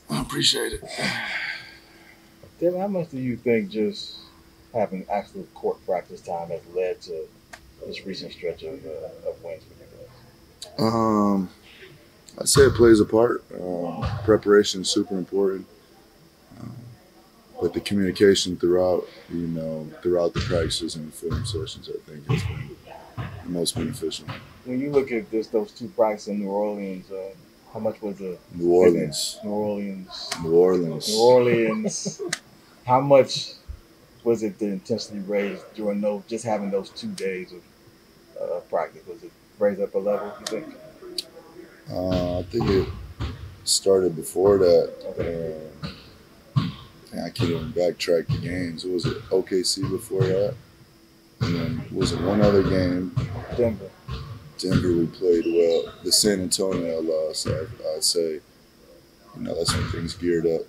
I appreciate it. Devin, how much do you think just having actual court practice time has led to this recent stretch of wins for you Um, I'd say it plays a part. Preparation is super important, um, but the communication throughout, throughout the practices and the film sessions, I think has been the most beneficial. when you look at those two practices in New Orleans, how much was the New Orleans, New Orleans, New Orleans. New Orleans? How much was it the intensity raised during those just having those 2 days of practice? Was it raised up a level? You think? I think it started before that. Okay. I can't even backtrack the games. Was it OKC before that? And then was it one other game? Denver. Denver, we played well. The San Antonio loss, I'd say, that's when things geared up.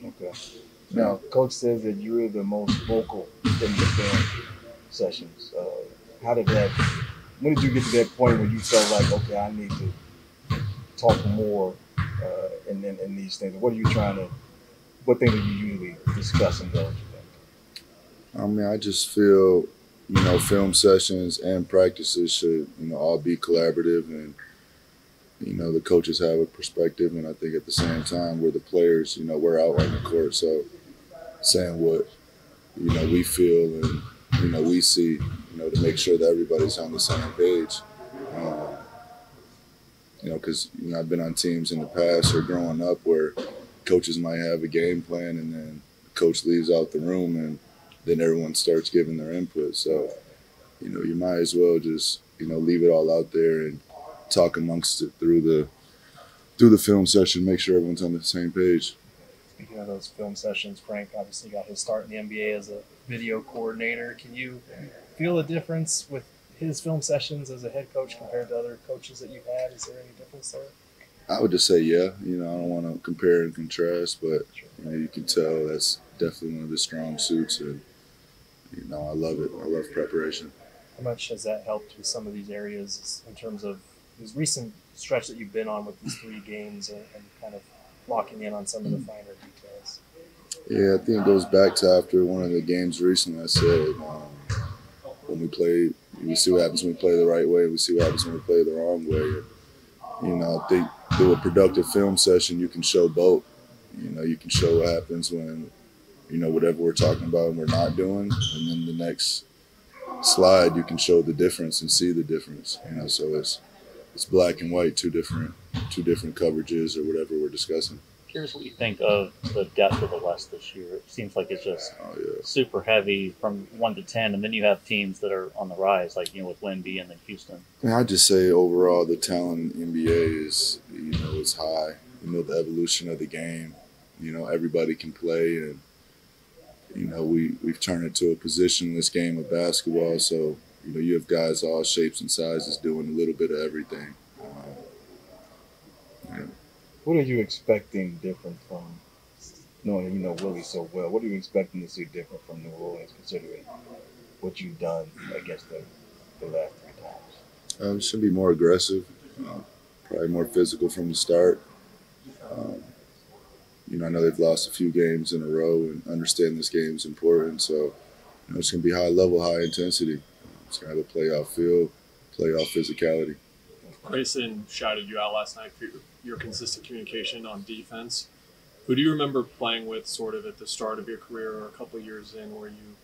Okay. Now, coach says that you're the most vocal in the film sessions. How did that? When did you get to that point where you felt like, okay, I need to talk more in these things? What are you trying to? What things are you usually discussing those? I mean, I just feel, film sessions and practices should, all be collaborative, and, the coaches have a perspective. And I think at the same time, we're the players, we're out on the court. So saying what, we feel and, we see, to make sure that everybody's on the same page. Because, I've been on teams in the past or growing up where coaches might have a game plan and then the coach leaves out the room and then everyone starts giving their input. So, you might as well just, leave it all out there and talk amongst it through the film session, make sure everyone's on the same page. Speaking of those film sessions, Frank obviously got his start in the NBA as a video coordinator. Can you feel a difference with his film sessions as a head coach compared to other coaches that you've had? Is there any difference there? I would just say, yeah. I don't want to compare and contrast, but you can tell that's definitely one of his strong suits, and I love it. I love preparation. How much has that helped with some of these areas in terms of this recent stretch that you've been on with these 3 games and kind of locking in on some of the finer details? Yeah, I think it goes back to after one of the games recently. I said when we play, we see what happens when we play the right way, and we see what happens when we play the wrong way. And, I think through a productive film session, you can show both. You can show what happens when, whatever we're talking about and we're not doing, and then the next slide, you can show the difference and see the difference. So it's black and white, two different coverages or whatever we're discussing. Curious what you think of the depth of the West this year. It seems like it's just super heavy from 1 to 10, and then you have teams that are on the rise, like with Wemby and then Houston. I just say overall the talent in the NBA is is high. The evolution of the game. Everybody can play, and we've turned it to a positionless game of basketball. So you have guys all shapes and sizes doing a little bit of everything. What are you expecting different from knowing Willie so well? What are you expecting to see different from New Orleans, considering what you've done against them the last 3 times? It should be more aggressive, probably more physical from the start. I know they've lost a few games in a row, and understand this game is important. So it's going to be high level, high intensity. It's going to have a playoff feel, playoff physicality. Grayson shouted you out last night for your consistent communication on defense. Who do you remember playing with sort of at the start of your career or a couple of years in where you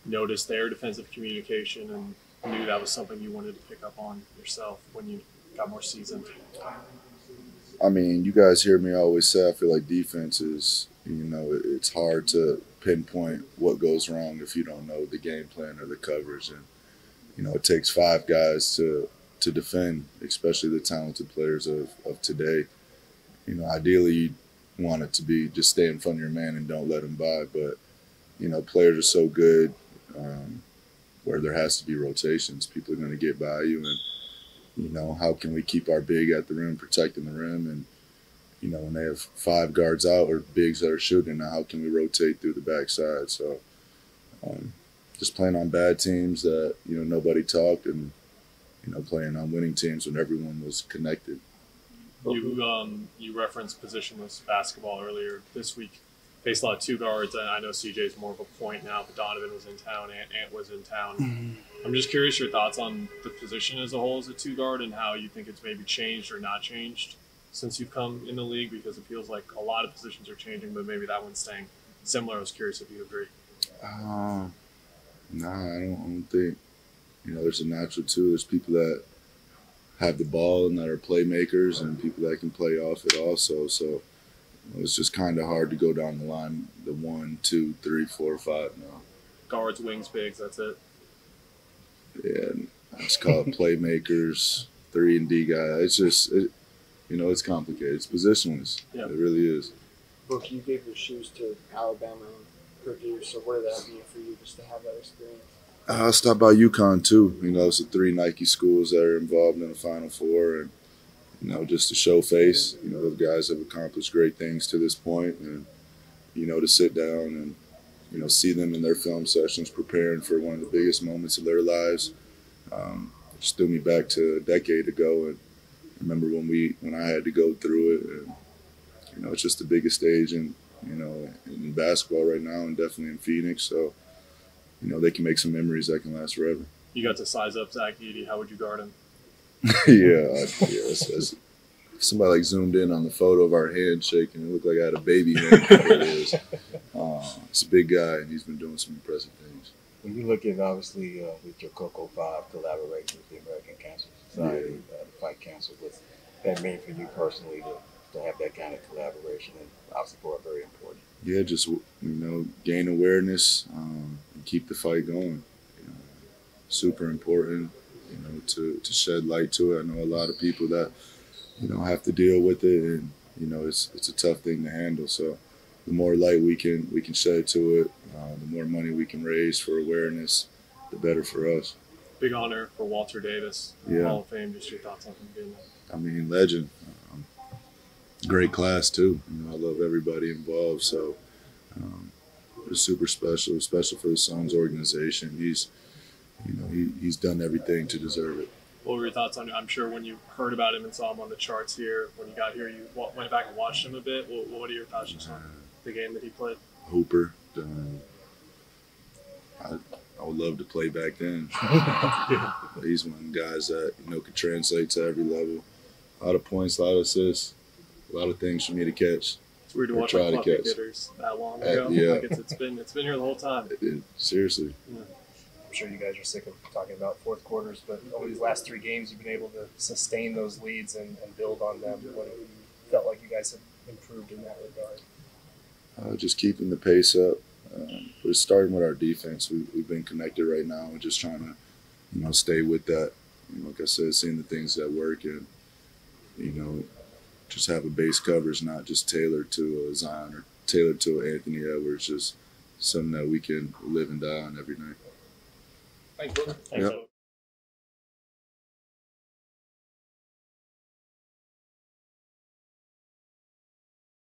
noticed their defensive communication and knew that was something you wanted to pick up on yourself when you got more seasoned? I mean, you guys hear me always say I feel like defense is, it's hard to pinpoint what goes wrong if you don't know the game plan or the coverage. And, it takes 5 guys to defend, especially the talented players of today. Ideally you want it to be just stay in front of your man and don't let him by. But, players are so good where there has to be rotations. People are going to get by you, and, how can we keep our big at the rim, protecting the rim? And, when they have 5 guards out or bigs that are shooting, now how can we rotate through the backside? So just playing on bad teams that, nobody talked, and, playing on winning teams when everyone was connected. You referenced positionless basketball earlier this week. Faced a lot of two guards, and I know CJ's more of a point now, but Donovan was in town, Ant was in town. I'm just curious your thoughts on the position as a whole as a two guard and how you think it's maybe changed or not changed since you've come in the league, because it feels like a lot of positions are changing, but maybe that one's staying similar. I was curious if you agree. Nah, I don't think. There's a natural two. There's people that have the ball and that are playmakers, and people that can play off it also. So it's just kind of hard to go down the line, the 1, 2, 3, 4, 5 now. Guards, wings, bigs, that's it. Yeah, I just call it playmakers, 3 and D guy. It's just, it's complicated. It's positionless. Yeah. It really is. Brooke, you gave your shoes to Alabama and Purdue, so what did that mean for you just to have that experience? I stopped by UConn too. It's the 3 Nike schools that are involved in the Final Four, and just to show face. Those guys have accomplished great things to this point, and to sit down and see them in their film sessions preparing for one of the biggest moments of their lives. Just threw me back to a decade ago, and I remember when I had to go through it, and it's just the biggest stage in basketball right now, and definitely in Phoenix. So they can make some memories that can last forever. You got to size up Zach Edey. How would you guard him? As somebody like zoomed in on the photo of our hand shaking, it looked like I had a baby hand. It's a big guy, and he's been doing some impressive things. When you look at, obviously, with your Coco 5 collaboration with the American Cancer Society, the fight cancer, what's that mean for you personally to have that kind of collaboration, and obviously for very important? Yeah, just, gain awareness and keep the fight going. Super important, to shed light to it. I know a lot of people that, have to deal with it, and, it's a tough thing to handle. So the more light we can shed to it, the more money we can raise for awareness, the better for us. Big honor for Walter Davis, Hall of Fame. Just your thoughts on him being there. Legend. Great class too. I love everybody involved. So it's super special, especially for the Suns organization. He's done everything to deserve it. What were your thoughts on him? I'm sure when you heard about him and saw him on the charts here, when you got here, you went back and watched him a bit. What are your thoughts just on the game that he played? Hooper. I would love to play back then. But he's one of the guys that, can translate to every level. A lot of points, a lot of assists, a lot of things for me to catch. It's weird to watch like Bucket Getters that long ago. Yeah. Like it's been here the whole time. Seriously. I'm sure you guys are sick of talking about fourth quarters, but over these last 3 games, you've been able to sustain those leads and build on them. What have you felt like you guys have improved in that regard? Just keeping the pace up. But starting with our defense, we've been connected right now, and just trying to, stay with that. Like I said, seeing the things that work, and just have a base coverage, not just tailored to a Zion or tailored to an Anthony Edwards. Just something that we can live and die on every night. Thanks, brother. Thanks,